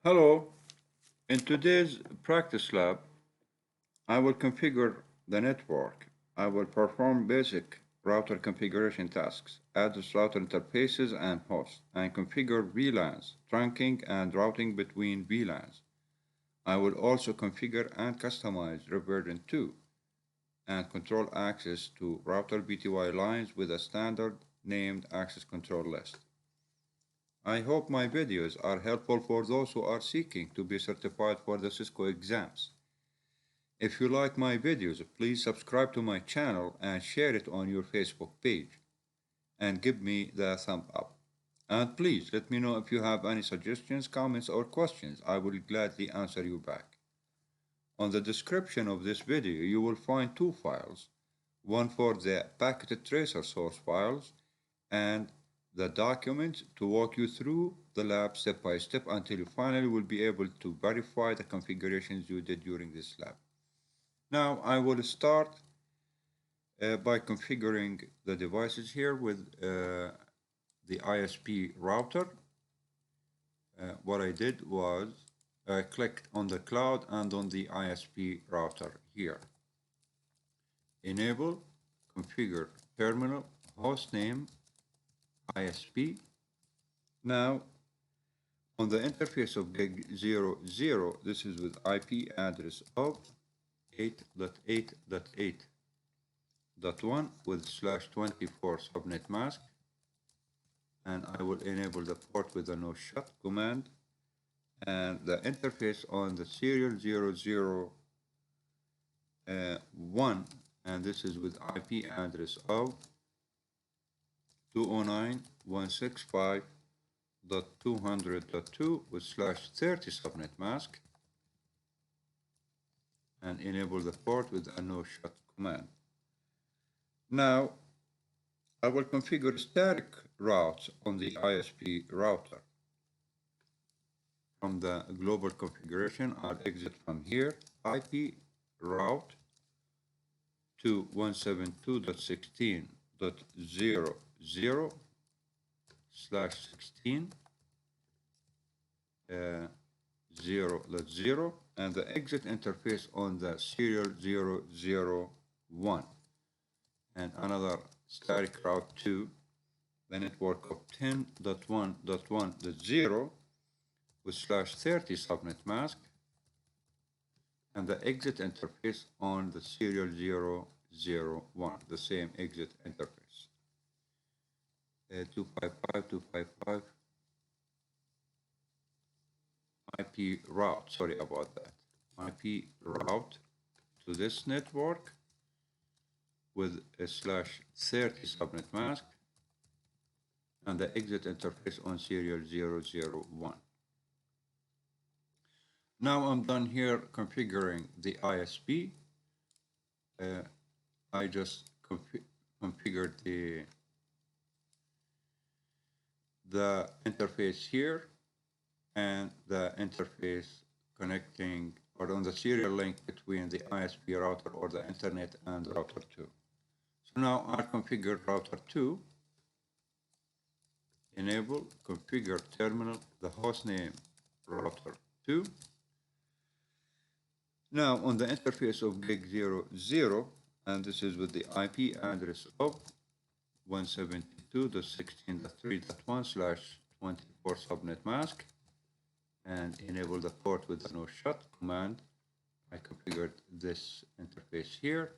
Hello, in today's practice lab, I will configure the network. I will perform basic router configuration tasks, address router interfaces and hosts, and configure VLANs, trunking and routing between VLANs. I will also configure and customize RIPv2 and control access to router VTY lines with a standard named access control list. I hope my videos are helpful for those who are seeking to be certified for the Cisco exams. If you like my videos, please subscribe to my channel and share it on your Facebook page and give me the thumb up. And please let me know if you have any suggestions, comments, or questions. I will gladly answer you back. On the description of this video, you will find two files, one for the packet tracer source files and the documents to walk you through the lab step by step until you finally will be able to verify the configurations you did during this lab. Now I will start by configuring the devices here with the ISP router. What I did was I clicked on the cloud and on the ISP router here. Enable, configure terminal, hostname, ISP. Now, on the interface of gig00, this is with IP address of 8.8.8.1 with /24 subnet mask, and I will enable the port with the no shut command, and the interface on the serial 001, and this is with IP address of 209.165.200.2 with /30 subnet mask, and enable the port with a no shut command. Now I will configure static routes on the ISP router. From the global configuration, I'll exit from here, IP route to 172.16.00/16 0.0, and the exit interface on the serial 001, and another static route to the network of 10.1.1.0 with /30 subnet mask, and the exit interface on the serial 001, the same exit interface. 255.255 IP route, sorry about that, IP route to this network with a /30 subnet mask, and the exit interface on serial 001. Now I'm done here configuring the ISP. I just configured the interface here and the interface connecting or on the serial link between the ISP router or the internet and router 2. So now I configure router 2, enable, configure terminal, the hostname router 2. Now on the interface of gig00, and this is with the IP address of 172.16.3.1/24 subnet mask, and enable the port with the no shut command. I configured this interface here.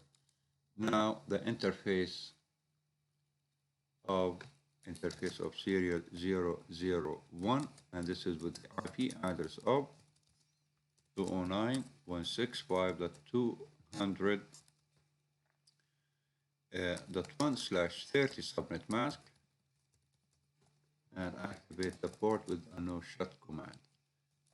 Now the interface of serial 001, and this is with the IP address of 209.165.200.1/30 subnet mask, and activate the port with a no shut command.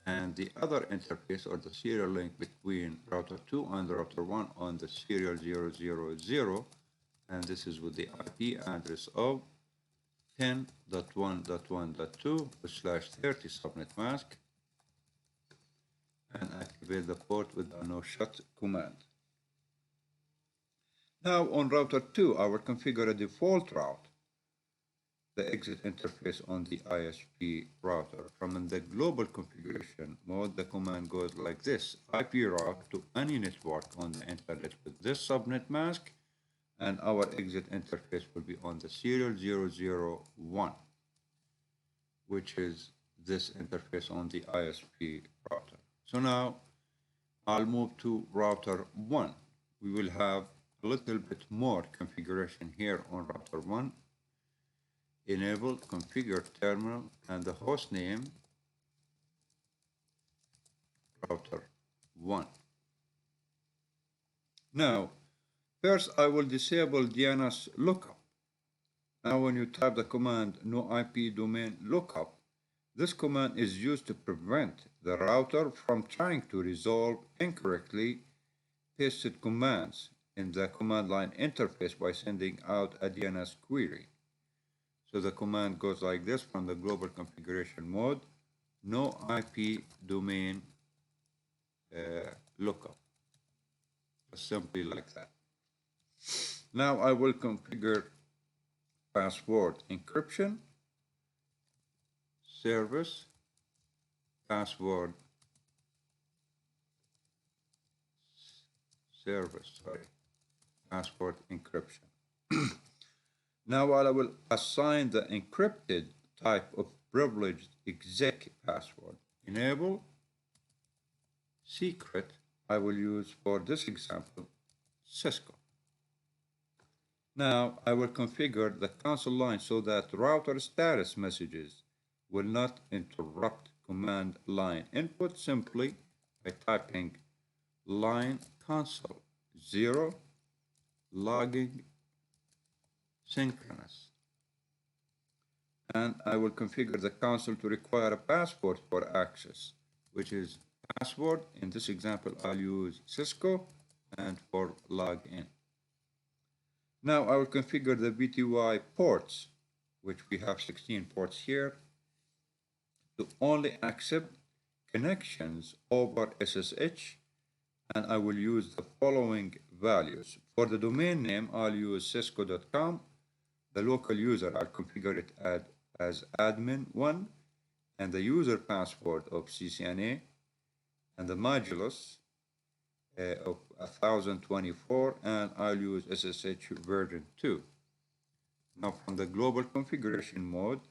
And the other interface or the serial link between router 2 and router 1 on the serial 000, and this is with the IP address of 10.1.1.2 with /30 subnet mask, and activate the port with a no shut command. Now on router 2, I will configure a default route the exit interface on the ISP router. From the global configuration mode, the command goes like this: IP route to any network on the internet with this subnet mask, and our exit interface will be on the serial 001, which is this interface on the ISP router. So now I'll move to router 1. We will have a little bit more configuration here on router 1. Enable configure terminal and the host name router 1. Now, first I will disable DNS lookup. Now when you type the command no IP domain lookup, this command is used to prevent the router from trying to resolve incorrectly pasted commands in the command line interface by sending out a DNS query. So the command goes like this from the global configuration mode: no IP domain lookup. Simply like that. Now I will configure password encryption, service, password, password encryption. Now I will assign the encrypted type of privileged exec password. Enable secret. I will use for this example Cisco. Now I will configure the console line so that router status messages will not interrupt command line input simply by typing line console 0 logging synchronous. And I will configure the console to require a password for access, which is password. In this example, I'll use Cisco, and for login. Now I will configure the VTY ports, which we have 16 ports here, to only accept connections over SSH, and I will use the following values. For the domain name, I'll use cisco.com. The local user, I'll configure it as admin1, and the user password of CCNA, and the modulus of 1024, and I'll use SSH version 2. Now from the global configuration mode,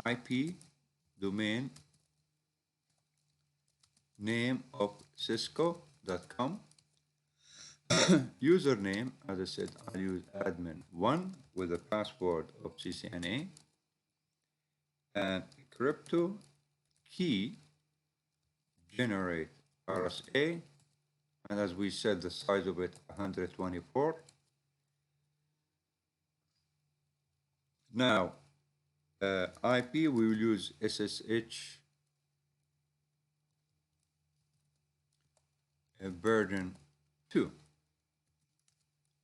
IP, domain, name of cisco.com, username, as I said, I'll use admin1 with the password of CCNA, and crypto key generate RSA, and as we said, the size of it 124. Now IP, we will use SSH version 2.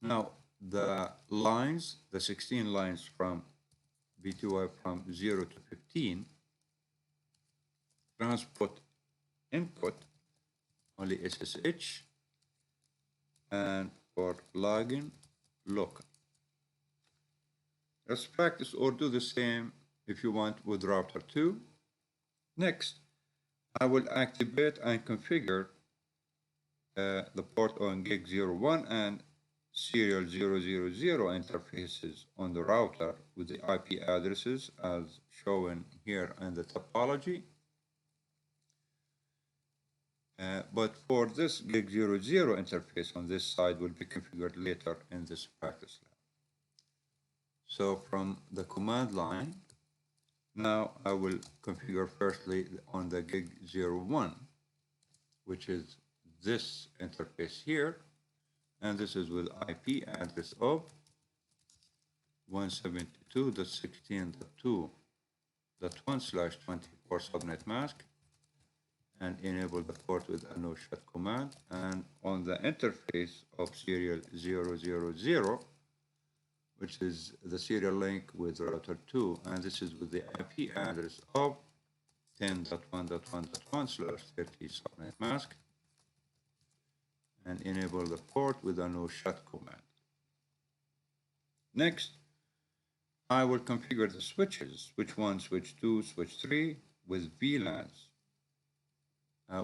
Now the lines, the 16 lines from VTY from 0 to 15, transport input only SSH, and for login local. Let's practice or do the same if you want with router 2. Next, I will activate and configure the port on gig 01 and serial 000 interfaces on the router with the IP addresses as shown here in the topology. But for this gig 00 interface on this side will be configured later in this practice lab. So from the command line, now I will configure firstly on the gig 01, which is this interface here, and this is with IP address of 172.16.2.1/24 subnet mask, and enable the port with a no shut command. And on the interface of serial 000, which is the serial link with router 2, and this is with the IP address of 10.1.1.1/30 subnet mask, and enable the port with a no shut command. Next, I will configure the switches, switch 1, switch 2, switch 3 with VLANs.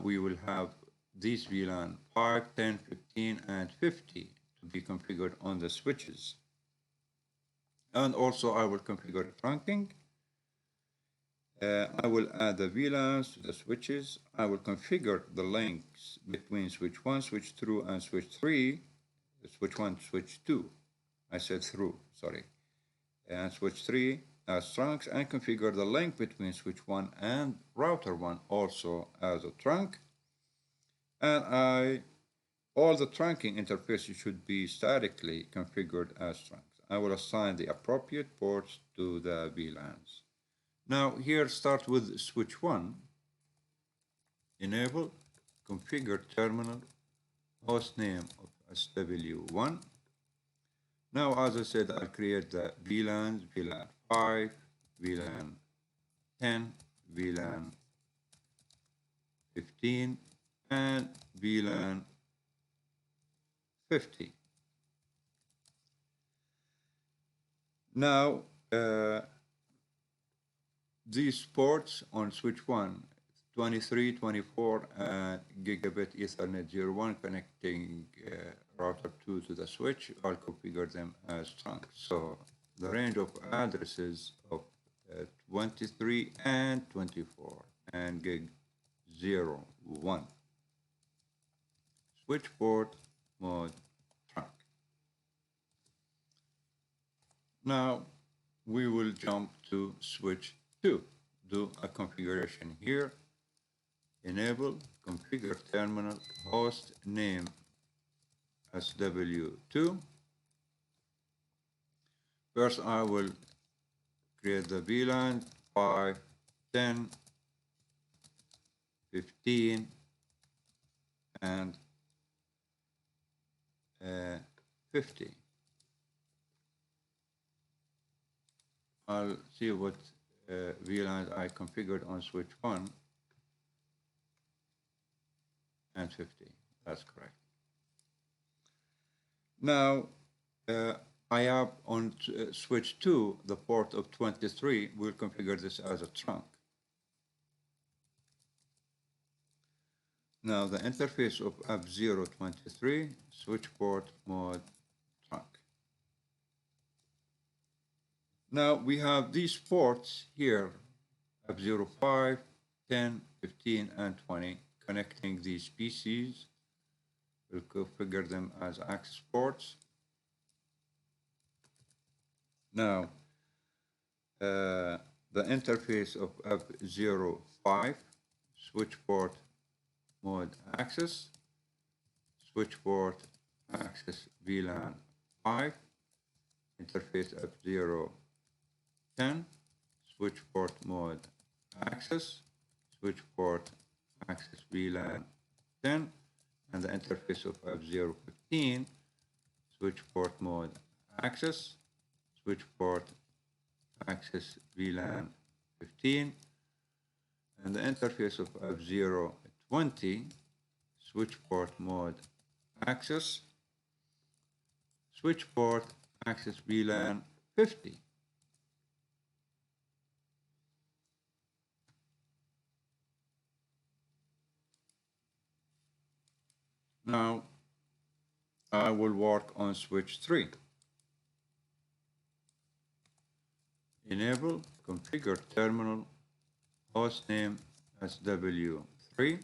We will have these VLAN 5, 10, 15, and 50 to be configured on the switches. And also I will configure trunking. I will add the VLANs to the switches. I will configure the links between switch 1, switch 2, and switch 3, switch 1, switch 2. I said through, sorry. And switch 3 as trunks, and configure the link between switch 1 and router 1 also as a trunk. And all the trunking interfaces should be statically configured as trunks. I will assign the appropriate ports to the VLANs. Now here start with switch 1. Enable, configure terminal, hostname of SW1. Now, as I said, I'll create the VLANs, VLAN 5, VLAN 10, VLAN 15, and VLAN 50. Now, these ports on switch 1, 23, 24, gigabit Ethernet 01 connecting router 2 to the switch, I'll configure them as trunks. So the range of addresses of 23 and 24 and gig 01. Switch port mode trunk. Now we will jump to switch 2. Do a configuration here. Enable, configure terminal, host name SW2. First, I will create the VLAN 5, 10, 15, and 50. I'll see what VLANs I configured on switch 1 and 50. That's correct. Now, I have on switch 2 the port of 23. We'll configure this as a trunk. Now, the interface of F023, switch port mode trunk. Now, we have these ports here, F05, 10, 15, and 20, connecting these PCs. We'll configure them as access ports. Now, the interface of F05, switch port mode access, switch port access VLAN 5, interface F010, switch port mode access, switch port access VLAN 10, and the interface of F015, switch port mode access, switch port access VLAN 15, and the interface of F020, switch port mode access, switch port access VLAN 50. Now, I will work on switch 3. Enable, configure terminal, hostname SW3.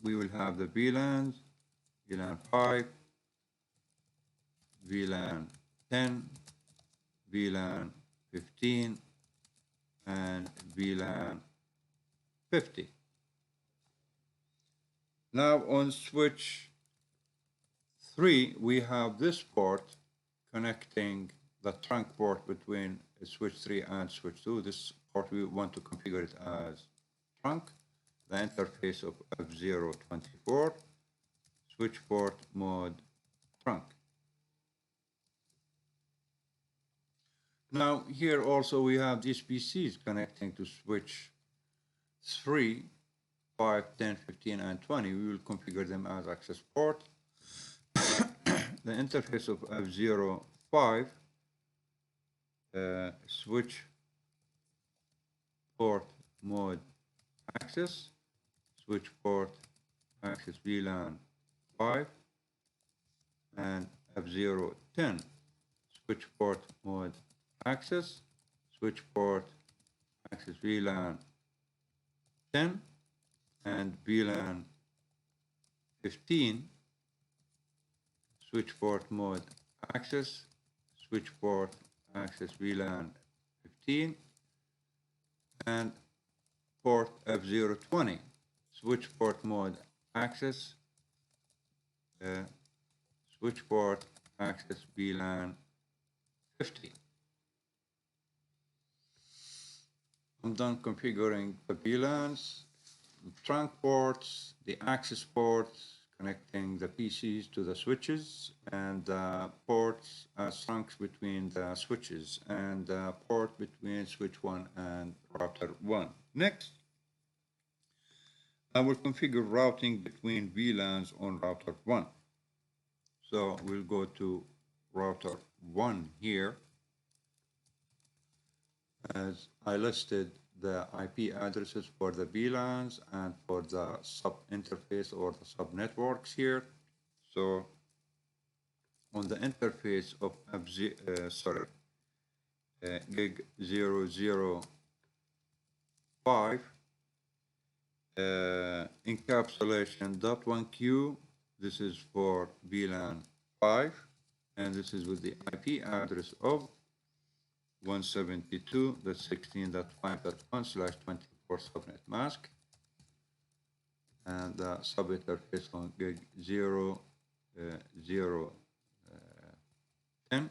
We will have the VLANs, VLAN 5, VLAN 10, VLAN 15, and VLAN 50. Now on switch 3, we have this port connecting the trunk port between switch 3 and switch 2. This port we want to configure it as trunk. The interface of F024, switch port mode trunk. Now here also we have these PCs connecting to switch 3, 5, 10, 15, and 20. We will configure them as access port. The interface of F05, switch port mode access, switch port access VLAN 5, and F010, switch port mode access, switch port access VLAN 10, and VLAN 15, switch port mode access, switch port access VLAN 15, and port F020, switch port mode access, switch port access VLAN 50. I'm done configuring the VLANs, the trunk ports, the access ports, connecting the PCs to the switches, and the ports as trunks between the switches, and the port between switch 1 and router 1. Next, I will configure routing between VLANs on router 1. So we'll go to router 1 here. As I listed the IP addresses for the VLANs and for the sub interface or the sub networks here. So on the interface of gig 005, encapsulation .1q, this is for VLAN 5, and this is with the IP address of 172.16.5.1/24 subnet mask, and the sub interface on gig 0.0.10,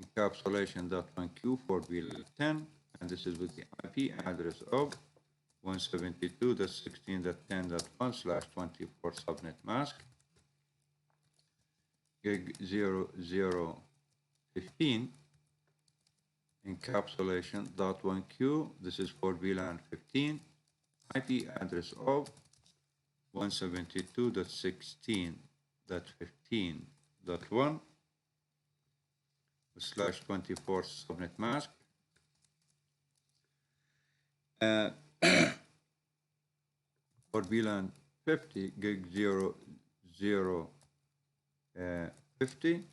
encapsulation.1q for VLAN 10, and this is with the IP address of 172.16.10.1/24 subnet mask, gig 0.0.15, encapsulation.1q, this is for VLAN 15, IP address of 172.16.15.1/24 subnet mask. For VLAN 50, gig 0.0.50,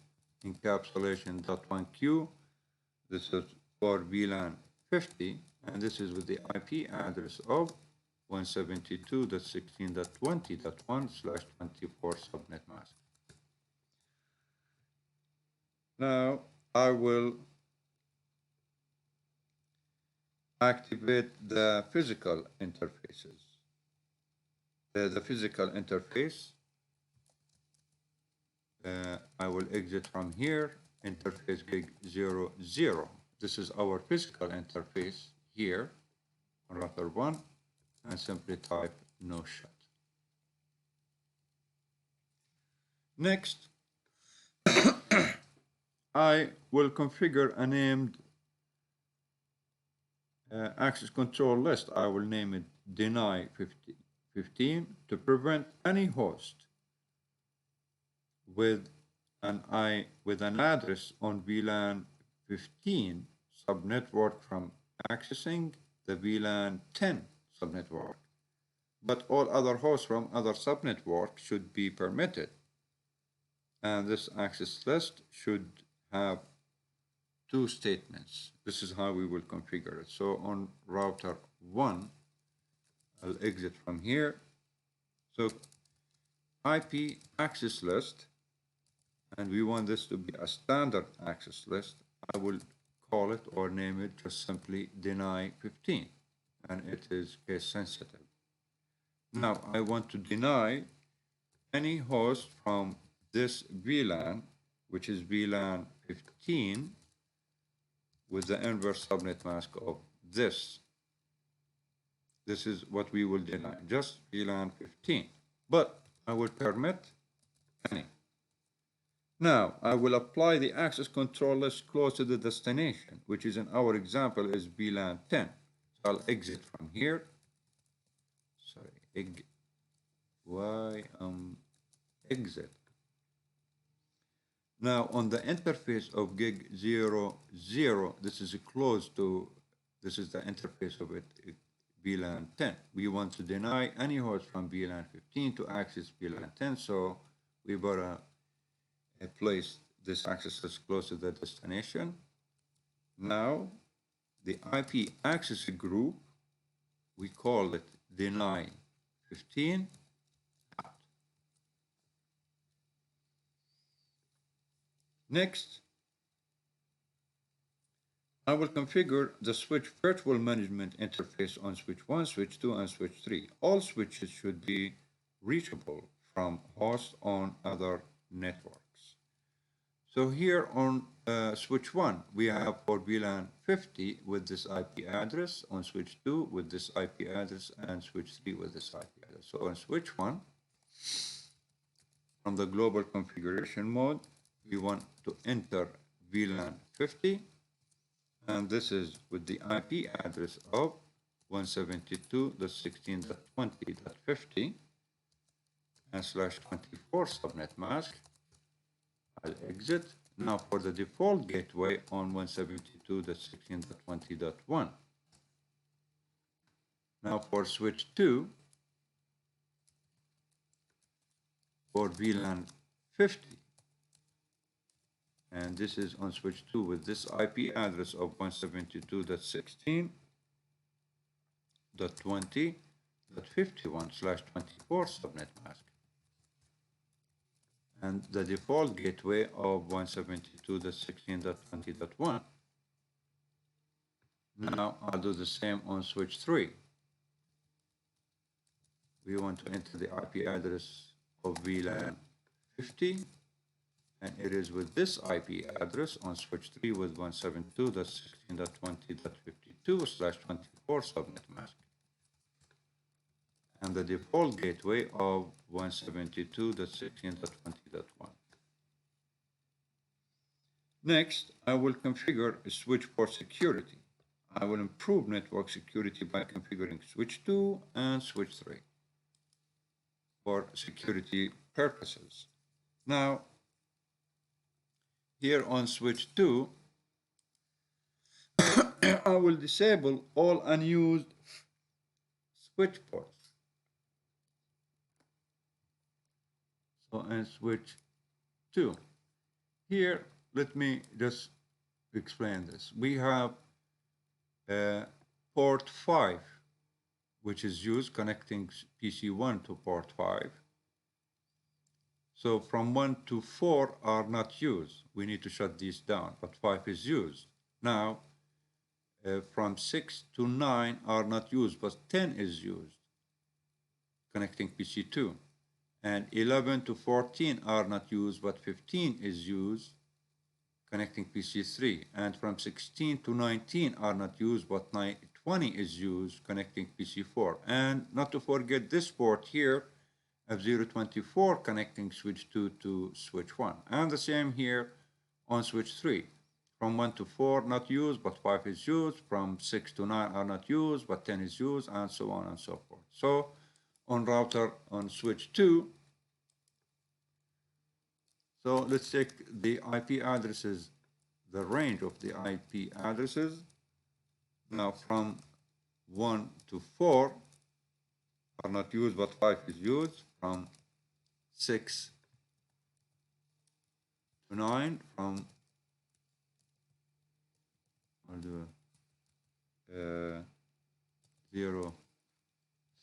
encapsulation.1q, this is for VLAN 50, and this is with the IP address of 172.16.20.1/24 subnet mask. Now I will activate the physical interfaces. The physical interface, I will exit from here, interface gig 0.0. This is our physical interface here on router 1, and simply type no shut. Next, I will configure a named access control list. I will name it deny 15 to prevent any host with an address on VLAN 15 subnetwork from accessing the VLAN 10 subnetwork, but all other hosts from other subnetworks should be permitted. And this access list should have two statements. This is how we will configure it. So on router 1, I'll exit from here. So IP access list, and we want this to be a standard access list. I will call it or name it just simply deny 15, and it is case sensitive. Now I want to deny any host from this VLAN, which is VLAN 15, with the inverse subnet mask of this. This is what we will deny, just VLAN 15, but I will permit any. Now, I will apply the access control list close to the destination, which is in our example is VLAN 10. So I'll exit from here. Sorry, exit. Now, on the interface of gig 00, this is close to, this is the interface of it, VLAN 10. We want to deny any host from VLAN 15 to access VLAN 10, so we better place this access as close to the destination. Now, the IP access group, we call it deny 15. Next, I will configure the switch virtual management interface on switch 1, switch 2, and switch 3. All switches should be reachable from hosts on other networks. So here on switch 1, we have for VLAN 50 with this IP address, on switch 2 with this IP address, and switch 3 with this IP address. So on switch 1, from the global configuration mode, we want to enter VLAN 50, and this is with the IP address of 172.16.20.50 and /24 subnet mask. I'll exit. Now for the default gateway on 172.16.20.1. Now for switch 2, for VLAN 50, and this is on switch 2 with this IP address of 172.16.20.51/24 subnet mask, and the default gateway of 172.16.20.1. Now I'll do the same on switch 3. We want to enter the IP address of VLAN 50, and it is with this IP address on switch 3 with 172.16.20.52/24 subnet mask, and the default gateway of 172.16.20.1. Next, I will configure a switch port security. I will improve network security by configuring switch 2 and switch 3 for security purposes. Now, here on switch 2, I will disable all unused switch ports. So in switch 2, here, let me just explain this. We have port 5, which is used connecting PC1 to port 5. So from 1 to 4 are not used. We need to shut these down, but 5 is used. Now, from 6 to 9 are not used, but 10 is used, connecting PC2. And 11 to 14 are not used, but 15 is used, connecting PC3. And from 16 to 19 are not used, but 20 is used, connecting PC4. And not to forget this port here, F024, connecting switch 2 to switch 1. And the same here on switch 3. From 1 to 4 not used, but 5 is used. From 6 to 9 are not used, but 10 is used, and so on and so forth. So on router on switch 2, so let's take the IP addresses, the range of the IP addresses. Now from 1 to 4 are not used, but 5 is used. From 6 to 9, from I'll do 0,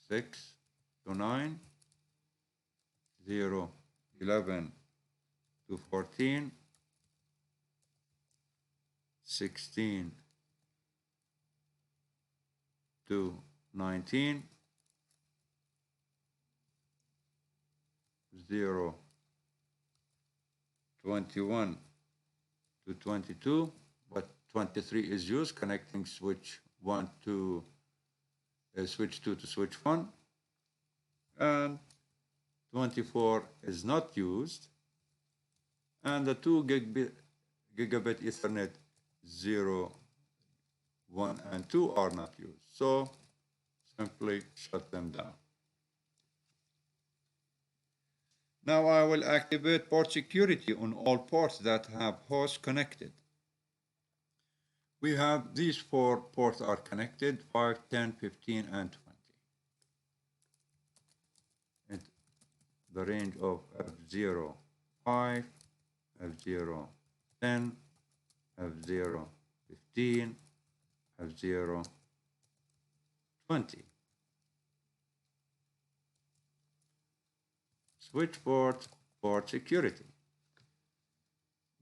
6 to 9, 0, 11 to 14, 16 to 19, 0, 21 to 22, but 23 is used, connecting switch 1 to switch 2 to switch 1, and 24 is not used, and the 2 gigabit Ethernet 0, 1, and 2 are not used. So simply shut them down. Now I will activate port security on all ports that have hosts connected. We have these 4 ports are connected, 5, 10, 15, and 20. And the range of F0, 5, F0, 10, F0, 15, F0, 20. Switch port security.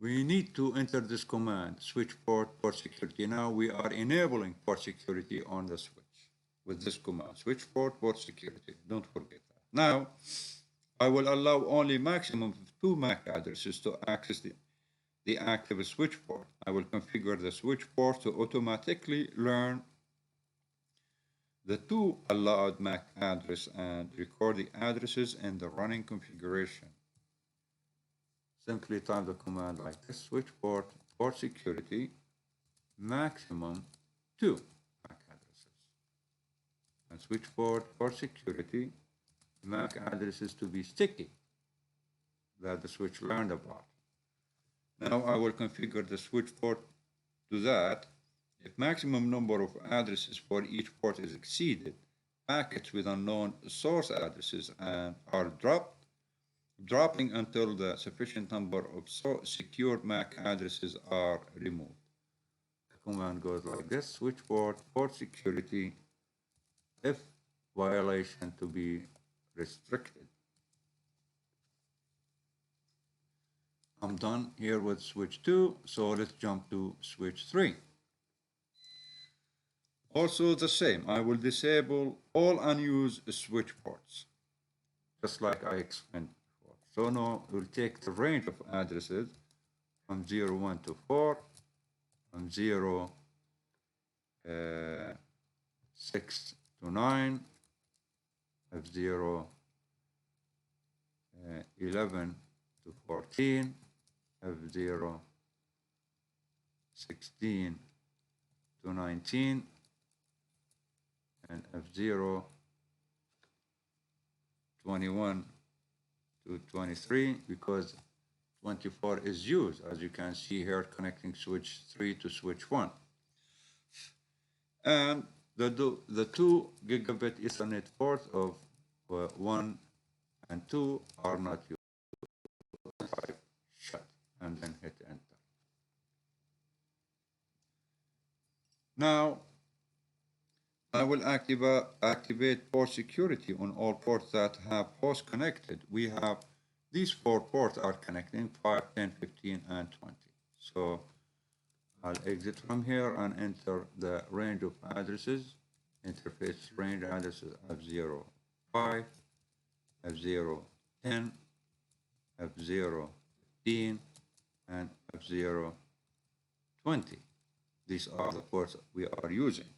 We need to enter this command, switch port security. Now we are enabling port security on the switch with this command, switch port security. Don't forget that. Now, I will allow only maximum of 2 MAC addresses to access the active switch port. I will configure the switch port to automatically learn the 2 allowed MAC address and record the addresses in the running configuration. Simply type the command like this, switch port security, maximum 2 MAC addresses. And switch port security, MAC addresses to be sticky, that the switch learned about. Now I will configure the switch port to that. If maximum number of addresses for each port is exceeded, packets with unknown source addresses are dropping until the sufficient number of secured MAC addresses are removed. The command goes like this, switch port security, if violation to be restricted. I'm done here with switch 2, so let's jump to switch 3. Also the same, I will disable all unused switch ports, just like I explained before. So now we'll take the range of addresses from 0, 1 to 4, from 0, 6 to 9, F0, 11 to 14, F0, 16 to 19, and F0, 21 to 23, because 24 is used, as you can see here, connecting switch 3 to switch 1. And the 2 gigabit Ethernet ports of 1 and 2 are not used. Shut, and then hit enter. Now, I will activate port security on all ports that have hosts connected. We have these 4 ports are connecting, 5, 10, 15, and 20. So I'll exit from here and enter the range of addresses, interface range addresses F0, 5, F0, 10, F0, 15, and F0, 20. These are the ports we are using.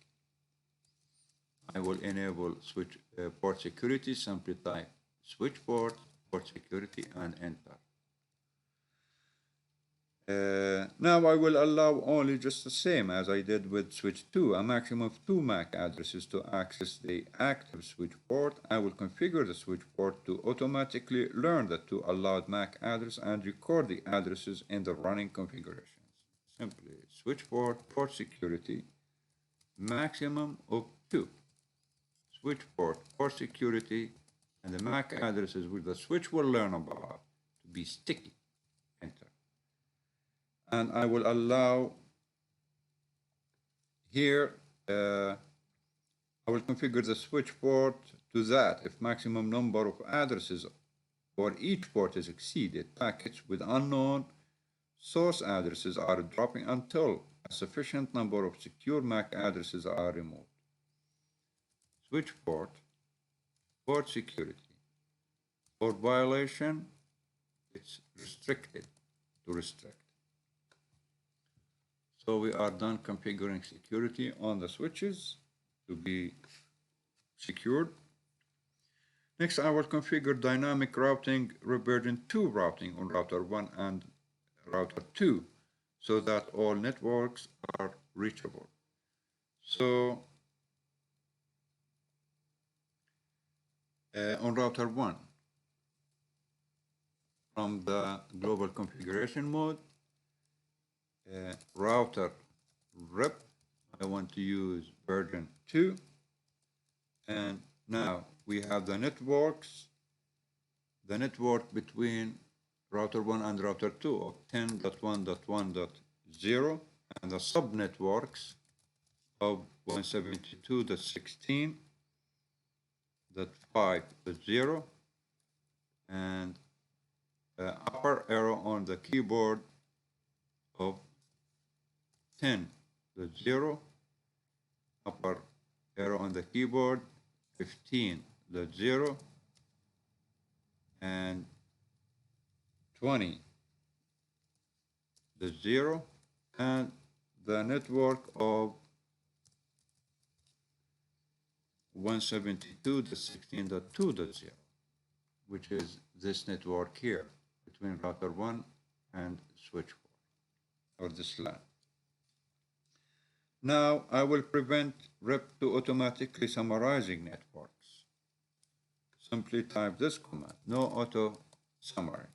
I will enable switch port security, simply type switch port security, and enter. Now I will allow only just the same as I did with switch 2, a maximum of 2 MAC addresses to access the active switch port. I will configure the switch port to automatically learn the 2 allowed MAC address and record the addresses in the running configurations. Simply switch port security, maximum of 2. Switch port security, and the MAC addresses which the switch will learn about to be sticky. Enter. And I will allow here, I will configure the switch port to that. If maximum number of addresses for each port is exceeded, packets with unknown source addresses are dropping until a sufficient number of secure MAC addresses are removed. Switch port security. For violation, it's restricted to restrict. So we are done configuring security on the switches to be secured. Next, I will configure dynamic routing version 2 routing on router 1 and router 2 so that all networks are reachable. So on router 1, from the global configuration mode, router RIP. I want to use version 2. And now we have the networks, the network between router 1 and router 2 of 10.1.1.0 and the subnetworks of 172.16.5.0 and upper arrow on the keyboard of 10.0, upper arrow on the keyboard 15.0 and 20.0 and the network of 172.16.2.0, which is this network here between router 1 and switch 4, or this LAN. Now I will prevent RIP to automatically summarizing networks. Simply type this command, no auto summary,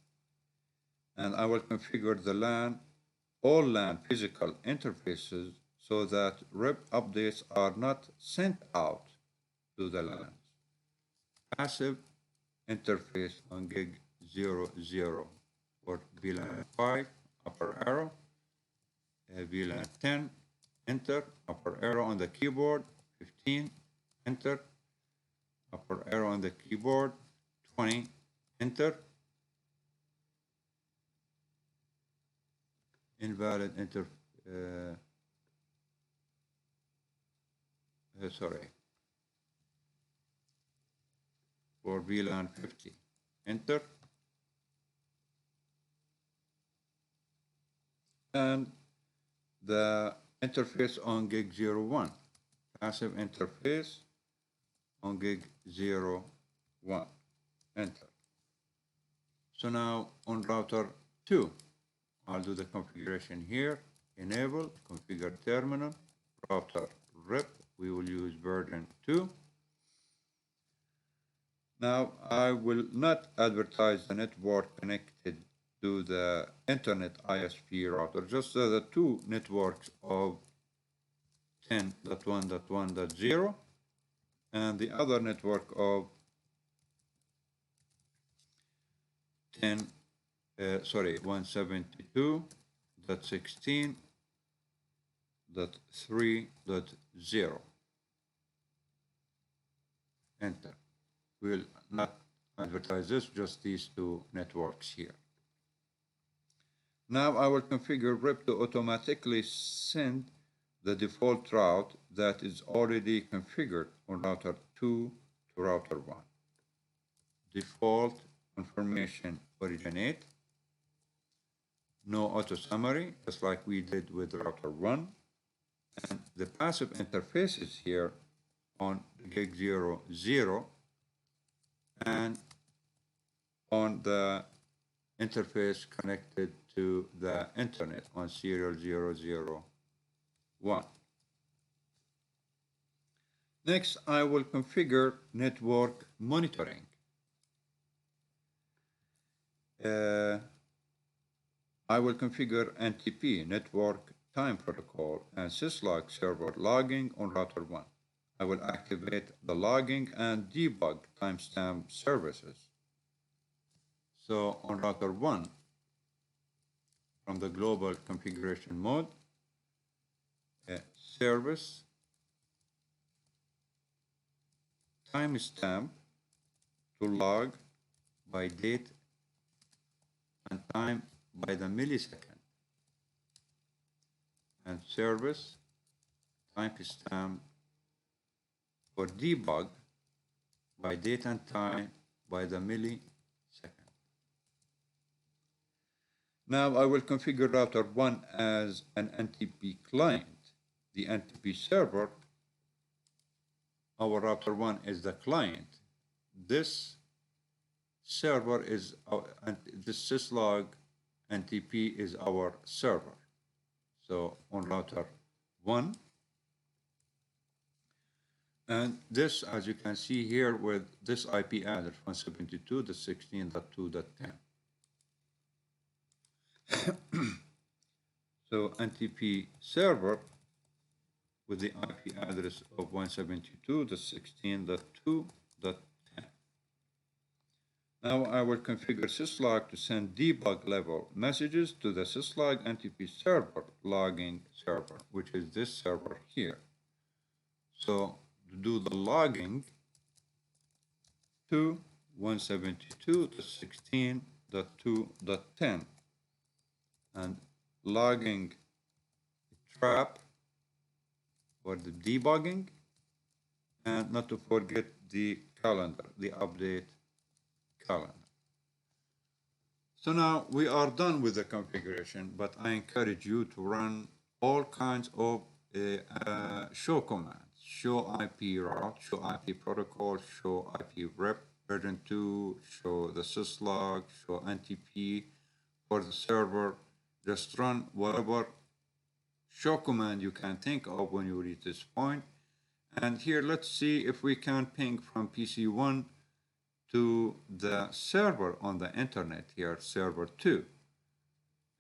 and I will configure the LAN, all LAN physical interfaces so that RIP updates are not sent out to the LANs. Passive interface on gig 00 or VLAN 5, upper arrow, VLAN 10, enter, upper arrow on the keyboard, 15, enter, upper arrow on the keyboard, 20, enter, invalid for VLAN 50, enter, and the interface on gig 01, passive interface on gig 01, enter. So now on router 2, I'll do the configuration here, enable, configure terminal, router RIP, we will use version 2. Now I will not advertise the network connected to the internet ISP router, just the two networks of 10.1.1.0 and the other network of 172.16.3.0. Enter. We'll not advertise this, just these two networks here. Now I will configure RIP to automatically send the default route that is already configured on router 2 to router 1. Default confirmation originate, no auto summary, just like we did with router 1. And the passive interfaces here on gig 00 and on the interface connected to the internet on serial 001. Next, I will configure network monitoring. I will configure NTP, Network Time Protocol, and Syslog server logging on router 1. I will activate the logging and debug timestamp services. So on router 1, from the global configuration mode, service timestamp to log by date and time by the millisecond, and service timestamp for debug by date and time by the millisecond. Now I will configure router 1 as an NTP client. The NTP server, our router 1 is the client. This server is, this Syslog NTP is our server. So on router 1, and this, as you can see here with this IP address 172.16.2.10. So NTP server with the IP address of 172.16.2.10. Now I will configure Syslog to send debug level messages to the Syslog NTP server logging server, which is this server here. So to do the logging to 172.16.2.10 and logging trap for the debugging, and not to forget the calendar, the update calendar. So now we are done with the configuration, but I encourage you to run all kinds of show commands. Show IP route, show IP protocol, show IP rep version 2, show the syslog, show NTP for the server. Just run whatever show command you can think of when you reach this point. And here, let's see if we can ping from PC1 to the server on the internet here, server 2.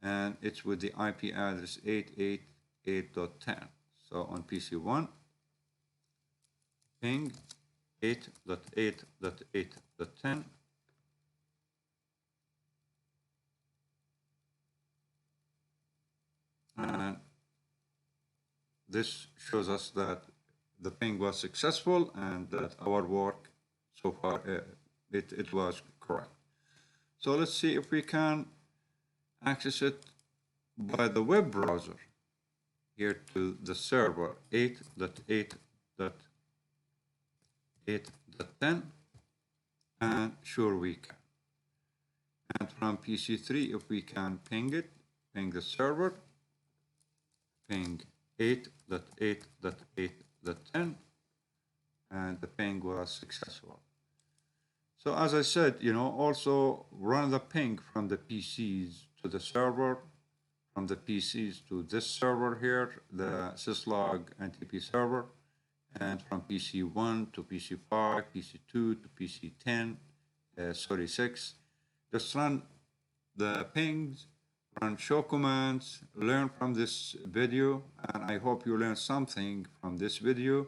And it's with the IP address 888.10. So on PC1, ping 8.8.8.10. And this shows us that the ping was successful and that our work so far, it was correct. So let's see if we can access it by the web browser here to the server 8.8.8.10, and sure we can. And from PC3, if we can ping it, ping the server, ping 8.8.8.10, and the ping was successful. So as I said, also run the ping from the PCs to the server, from the PCs to this server here, the Syslog NTP server, and from PC1 to PC5, PC2 to PC10, 6. Just run the pings, run show commands, learn from this video, and I hope you learned something from this video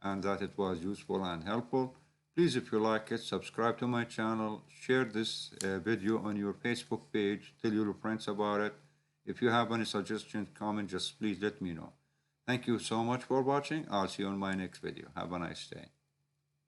and that it was useful and helpful. Please, if you like it, subscribe to my channel, share this video on your Facebook page, tell your friends about it. If you have any suggestions, comments, just please let me know. Thank you so much for watching. I'll see you on my next video. Have a nice day.